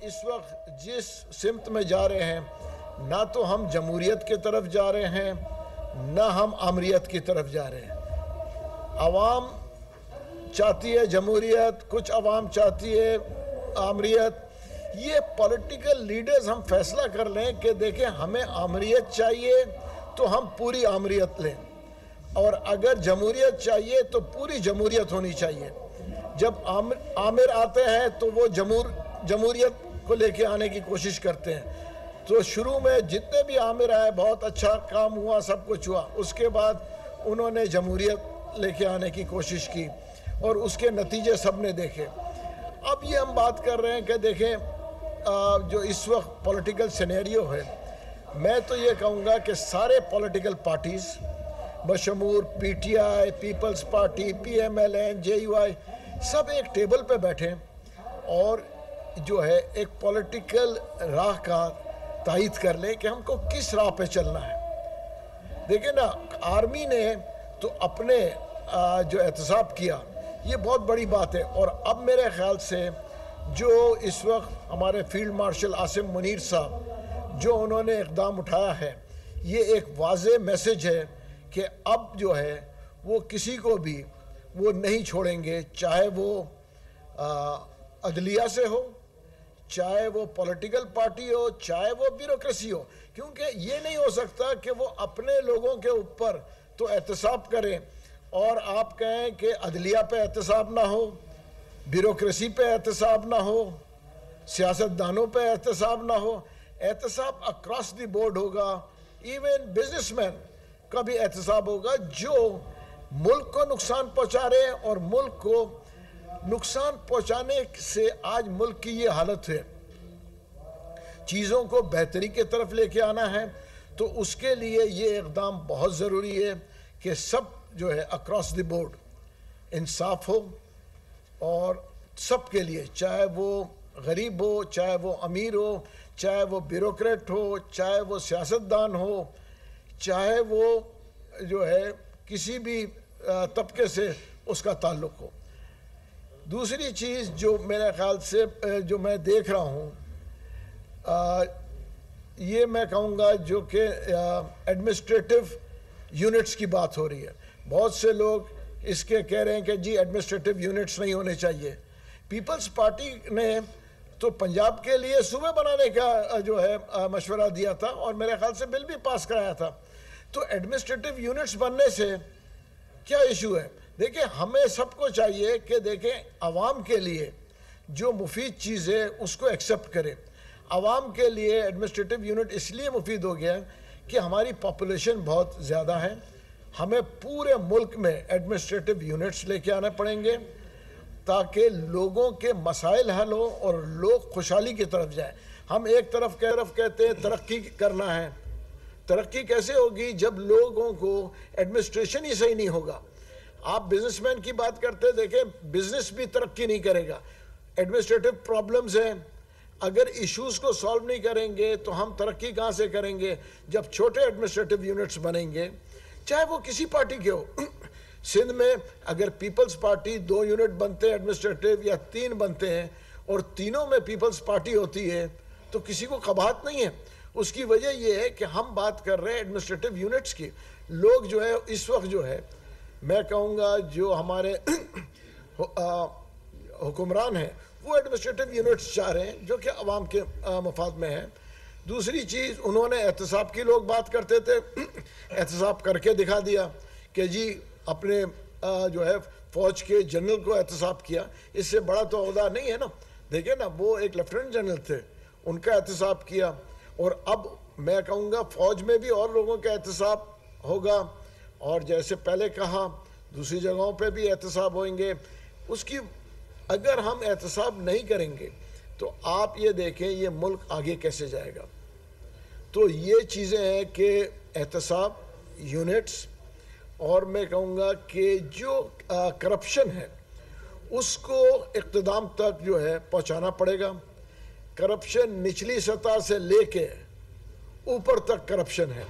اس وقت جس سمت میں جا رہے ہیں نہ تو ہم جمہوریت کی طرف جا رہے ہیں نہ ہم آمریت کی طرف جا رہے ہیں۔ عوام چاہتی ہے جمہوریت، کچھ عوام چاہتی ہے آمریت۔ یہ پولیٹیکل لیڈرز ہم فیصلہ کر لیں کہ دیکھیں ہمیں آمریت چاہیے تو ہم پوری آمریت لیں، اور اگر جمہوریت چاہیے تو پوری جمہوریت ہونی چاہیے۔ جب آمر آتے ہیں تو وہ جمہوریت کو لے کے آنے کی کوشش کرتے ہیں، تو شروع میں جتنے بھی آمر آئے بہت اچھا کام ہوا، سب کچھ ہوا، اس کے بعد انہوں نے جمہوریت لے کے آنے کی کوشش کی اور اس کے نتیجے سب نے دیکھے۔ اب یہ ہم بات کر رہے ہیں کہ دیکھیں جو اس وقت پولیٹیکل سینیریو ہے، میں تو یہ کہوں گا کہ سارے پولیٹیکل پارٹیز بشمول P T I, Peoples Party, P M L N, J U I, سب ایک ٹیبل پہ بیٹھیں اور جو ہے ایک پولیٹیکل راہ کا تائید کر لیں کہ ہم کو کس راہ پہ چلنا ہے۔ دیکھیں نا، آرمی نے تو اپنے جو احتساب کیا، یہ بہت بڑی بات ہے، اور اب میرے خیال سے جو اس وقت ہمارے فیلڈ مارشل عاصم منیر صاحب جو انہوں نے اقدام اٹھایا ہے، یہ ایک واضح میسج ہے کہ اب جو ہے وہ کسی کو بھی وہ نہیں چھوڑیں گے، چاہے وہ عدلیہ سے ہو، چاہے وہ پولیٹیکل پارٹی ہو، چاہے وہ بیوروکریسی ہو، کیونکہ یہ نہیں ہو سکتا کہ وہ اپنے لوگوں کے اوپر تو احتساب کریں اور آپ کہیں کہ عدلیہ پہ احتساب نہ ہو، بیوروکریسی پہ احتساب نہ ہو، سیاستدانوں پہ احتساب نہ ہو۔ احتساب اکراس دی بورڈ ہوگا، ایون بزنس مین کا بھی احتساب ہوگا جو ملک کو نقصان پہنچا رہے ہیں، اور ملک کو نقصان پہنچانے سے آج ملک کی یہ حالت ہے۔ چیزوں کو بہتری کی طرف لے کے آنا ہے تو اس کے لیے یہ اقدام بہت ضروری ہے کہ سب جو ہے اکراس دی بورڈ انصاف ہو، اور سب کے لیے، چاہے وہ غریب ہو، چاہے وہ امیر ہو، چاہے وہ بیوروکریٹ ہو، چاہے وہ سیاستدان ہو، چاہے وہ جو ہے کسی بھی طبقے سے اس کا تعلق ہو۔ دوسری چیز جو میرے خیال سے جو میں دیکھ رہا ہوں، یہ میں کہوں گا جو کہ ایڈمنسٹریٹو یونٹس کی بات ہو رہی ہے۔ بہت سے لوگ اس کے کہہ رہے ہیں کہ جی ایڈمنسٹریٹو یونٹس نہیں ہونے چاہیے۔ پیپلز پارٹی نے تو پنجاب کے لیے صوبے بنانے کا جو ہے مشورہ دیا تھا، اور میرے خیال سے بل بھی پاس کرایا تھا۔ تو ایڈمنسٹریٹو یونٹس بننے سے کیا ایشو ہے؟ دیکھیں ہمیں سب کو چاہیے کہ دیکھیں عوام کے لیے جو مفید چیز ہے اس کو ایکسیپٹ کرے۔ عوام کے لیے ایڈمنسٹریٹو یونٹ اس لیے مفید ہو گیا کہ ہماری پاپولیشن بہت زیادہ ہے، ہمیں پورے ملک میں ایڈمنسٹریٹو یونٹس لے کے آنے پڑیں گے تاکہ لوگوں کے مسائل حل ہوں اور لوگ خوشحالی کی طرف جائیں۔ ہم ایک طرف کہتے ہیں ترقی کرنا ہے، ترقی کیسے ہوگی جب لوگوں کو ایڈمنسٹریشن ہی صحیح نہیں ہوگا؟ آپ بزنس مین کی بات کرتے دیکھیں، بزنس بھی ترقی نہیں کرے گا، ایڈمنسٹریٹو پرابلمز ہیں، اگر ایشوز کو سالو نہیں کریں گے تو ہم ترقی کہاں سے کریں گے؟ جب چھوٹے ایڈمنسٹریٹو یونٹس بنیں گے، چاہے وہ کسی پارٹی کے ہو۔ سندھ میں اگر پیپلز پارٹی 2 یونٹ بنتے ہیں ایڈمنسٹریٹو، یا 3 بنتے ہیں، اور تینوں میں پیپلز پارٹی ہوتی ہے تو کسی کو قباحت نہیں ہے۔ اس کی وجہ یہ ہے کہ ہم بات کر رہے ہیں ایڈمنسٹریٹو یونٹس کی۔ لوگ جو ہے اس وقت جو ہے میں کہوں گا جو ہمارے حکمران ہیں وہ ایڈمنسٹریٹو یونٹس چاہ رہے ہیں جو کہ عوام کے مفاد میں ہیں۔ دوسری چیز، انہوں نے احتساب کی لوگ بات کرتے تھے، احتساب کر کے دکھا دیا کہ جی اپنے جو ہے فوج کے جنرل کو احتساب کیا۔ اس سے بڑا تو عہدہ نہیں ہے نا۔ دیکھیں نا، وہ ایک لیفٹیننٹ جنرل تھے، ان کا احتساب کیا، اور اب میں کہوں گا فوج میں بھی اور لوگوں کا احتساب ہوگا، اور جیسے پہلے کہا دوسری جگہوں پہ بھی احتساب ہوئیں گے۔ اس کی اگر ہم احتساب نہیں کریں گے تو آپ یہ دیکھیں یہ ملک آگے کیسے جائے گا۔ تو یہ چیزیں ہیں کہ احتساب یونٹس، اور میں کہوں گا کہ جو کرپشن ہے اس کو اقتدام تک جو ہے پہنچانا پڑے گا۔ کرپشن نچلی سطح سے لے کے اوپر تک کرپشن ہے۔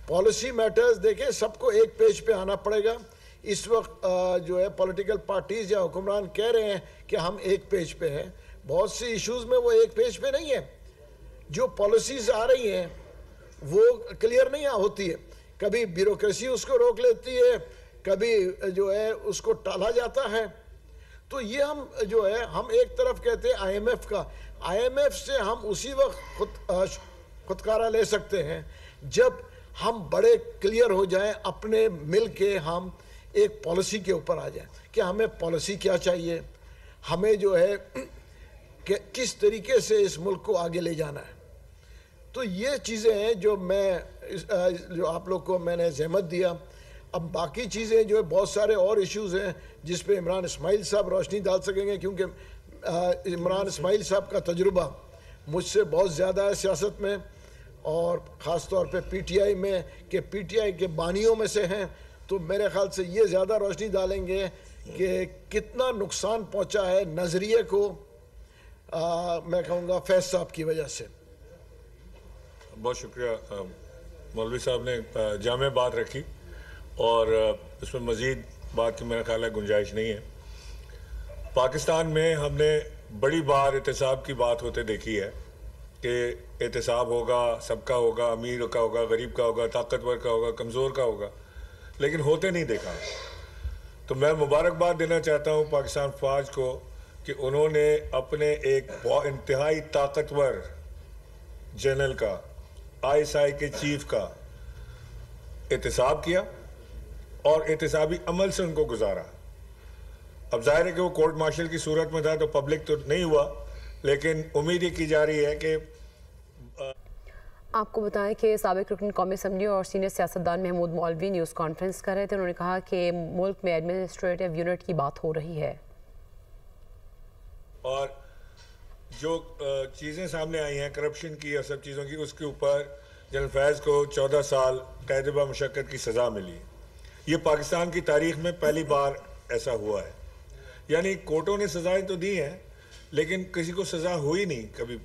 پالیسی میٹرز دیکھیں سب کو ایک پیج پہ آنا پڑے گا۔ اس وقت جو ہے پولیٹیکل پارٹیز یا حکمران کہہ رہے ہیں کہ ہم ایک پیج پہ ہیں، بہت سی ایشوز میں وہ ایک پیج پہ نہیں ہے. جو پالیسیز آ رہی ہیں وہ کلیئر نہیں ہوتی ہے. کبھی بیوروکریسی اس کو روک لیتی ہے, کبھی جو ہے اس کو ٹالا جاتا ہے. تو یہ ہم جو ہے ہم ایک طرف کہتے ہیں آئی ایم ایف کا, آئی ایم ایف سے ہم اسی وقت خودکارا لے سکتے ہیں جب ہم بڑے کلیئر ہو جائیں, اپنے مل کے ہم ایک پالیسی کے اوپر آ جائیں کہ ہمیں پالیسی کیا چاہیے, ہمیں جو ہے کہ کس طریقے سے اس ملک کو آگے لے جانا ہے. تو یہ چیزیں ہیں جو جو آپ لوگ کو میں نے زحمت دیا. اب باقی چیزیں جو ہے بہت سارے اور ایشوز ہیں جس پہ عمران اسماعیل صاحب روشنی ڈال سکیں گے, کیونکہ عمران اسماعیل صاحب کا تجربہ مجھ سے بہت زیادہ ہے سیاست میں, اور خاص طور پہ پی ٹی آئی میں, کہ پی ٹی آئی کے بانیوں میں سے ہیں. تو میرے خیال سے یہ زیادہ روشنی ڈالیں گے کہ کتنا نقصان پہنچا ہے نظریے کو, میں کہوں گا فیض صاحب کی وجہ سے. بہت شکریہ مولوی صاحب نے جامع بات رکھی, اور اس میں مزید بات کی میرا خیال ہے گنجائش نہیں ہے. پاکستان میں ہم نے بڑی بار احتساب کی بات ہوتے دیکھی ہے کہ احتساب ہوگا, سب کا ہوگا, امیر کا ہوگا, غریب کا ہوگا, طاقتور کا ہوگا, کمزور کا ہوگا, لیکن ہوتے نہیں دیکھا. تو میں مبارکباد دینا چاہتا ہوں پاکستان فوج کو کہ انہوں نے اپنے ایک انتہائی طاقتور جنرل کا, آئی ایس آئی کے چیف کا احتساب کیا اور احتسابی عمل سے ان کو گزارا. اب ظاہر ہے کہ وہ کورٹ مارشل کی صورت میں تھا تو پبلک تو نہیں ہوا, لیکن امید یہ کی جا رہی ہے کہ آپ کو بتائیں کہ سابق رکن قومی اسمبلی اور سینئر سیاستدان محمود مولوی نیوز کانفرنس کر رہے تھے. انہوں نے کہا کہ ملک میں ایڈمنسٹریٹو یونٹ کی بات ہو رہی ہے, اور جو چیزیں سامنے آئی ہیں کرپشن کی اور سب چیزوں کی, اس کے اوپر جنرل فیض کو 14 سال قید بہ مشقت کی سزا ملی. یہ پاکستان کی تاریخ میں پہلی بار ایسا ہوا ہے. یعنی کورٹوں نے سزائیں تو دی ہیں لیکن کسی کو سزا ہوئی نہیں کبھی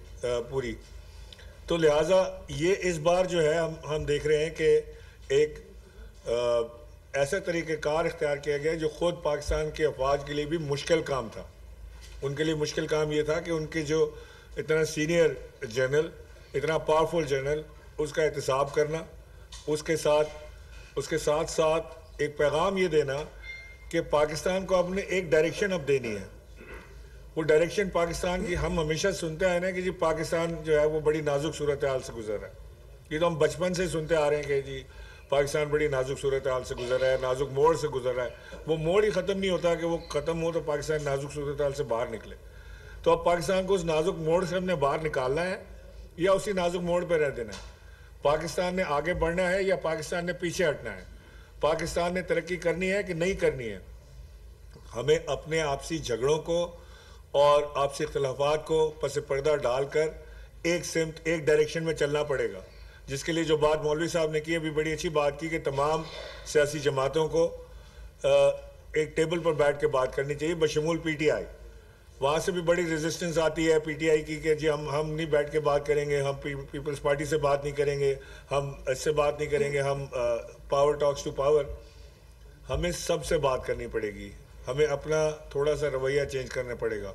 پوری. تو لہٰذا یہ اس بار جو ہے ہم دیکھ رہے ہیں کہ ایک ایسا طریقہ کار اختیار کیا گیا جو خود پاکستان کے افواج کے لیے بھی مشکل کام تھا. ان کے لیے مشکل کام یہ تھا کہ ان کے جو اتنا سینئر جنرل, اتنا پاورفل جنرل, اس کا احتساب کرنا, اس کے ساتھ ساتھ ایک پیغام یہ دینا کہ پاکستان کو اپنے ایک ڈائریکشن اب دینی ہے. وہ ڈائریکشن پاکستان کی ہم ہمیشہ سنتے آئے نا کہ جی پاکستان جو ہے وہ بڑی نازک صورتحال سے گزر رہا ہے. یہ تو ہم بچپن سے سنتے آ رہے ہیں کہ جی پاکستان بڑی نازک صورتحال سے گزر رہا ہے, نازک موڑ سے گزر رہا ہے. وہ موڑ ہی ختم نہیں ہوتا کہ وہ ختم ہو تو پاکستان نازک صورتحال سے باہر نکلے. تو اب پاکستان کو اس نازک موڑ سے ہم نے باہر نکالنا ہے یا اسی نازک موڑ پہ رہ دینا ہے. پاکستان نے آگے بڑھنا ہے یا پاکستان نے پیچھے ہٹنا ہے. پاکستان نے ترقی کرنی ہے کہ نہیں کرنی ہے. ہمیں اپنے آپسی جھگڑوں کو اور آپسی اختلافات کو پس پردہ ڈال کر ایک سمت, ایک ڈائریکشن میں چلنا پڑے گا. جس کے لیے جو بات مولوی صاحب نے کی ابھی بڑی اچھی بات کی کہ تمام سیاسی جماعتوں کو ایک ٹیبل پر بیٹھ کے بات کرنی چاہیے بشمول پی ٹی آئی. وہاں سے بھی بڑی ریزسٹنس آتی ہے پی ٹی آئی کی کہ جی ہم نہیں بیٹھ کے بات کریں گے, ہم پیپلز پارٹی سے بات نہیں کریں گے, ہم اس سے بات نہیں کریں گے, ہم پاور ٹاکس ٹو پاور. ہمیں سب سے بات کرنی پڑے گی, ہمیں اپنا تھوڑا سا رویہ چینج کرنا پڑے گا.